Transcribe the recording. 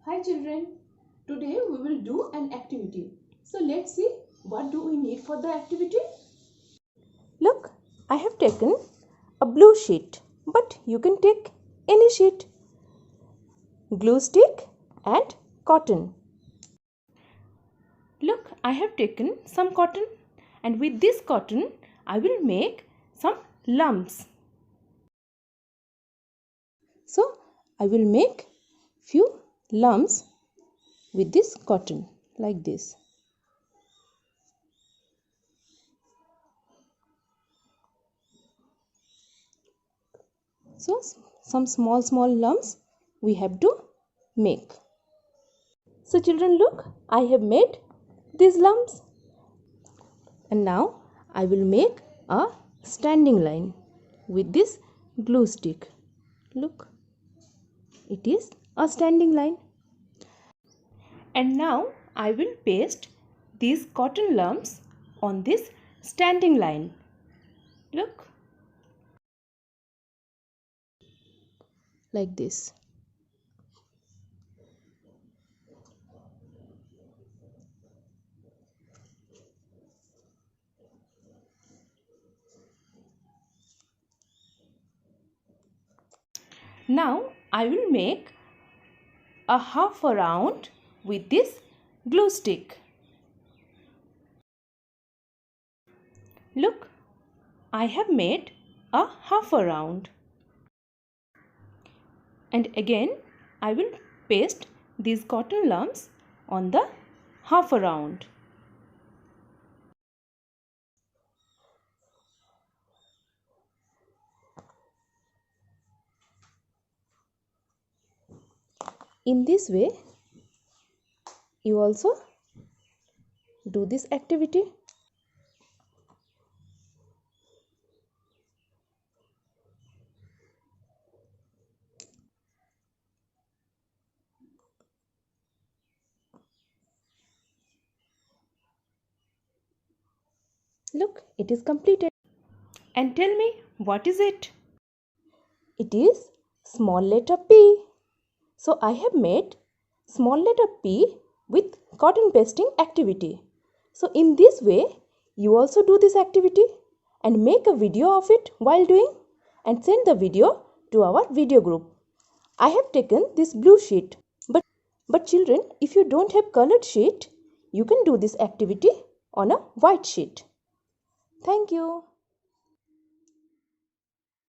Hi children, today we will do an activity. So let's see what do we need for the activity. Look, I have taken a blue sheet, but you can take any sheet, glue stick and cotton. Look, I have taken some cotton and with this cotton I will make some lumps. So I will make few lumps with this cotton like this. So some small lumps we have to make. So children, look, I have made these lumps and now I will make a standing line with this glue stick. Look, it is a standing line. And now I will paste these cotton lumps on this standing line. Look, like this. Now I will make a half a round with this glue stick. Look, I have made a half a round. And again I will paste these cotton lumps on the half a round. In this way, you also do this activity. Look, it is completed. And tell me, what is it? It is small letter P. So I have made small letter P with cotton pasting activity. So in this way, you also do this activity and make a video of it while doing and send the video to our video group. I have taken this blue sheet. But children, if you don't have colored sheet, you can do this activity on a white sheet. Thank you.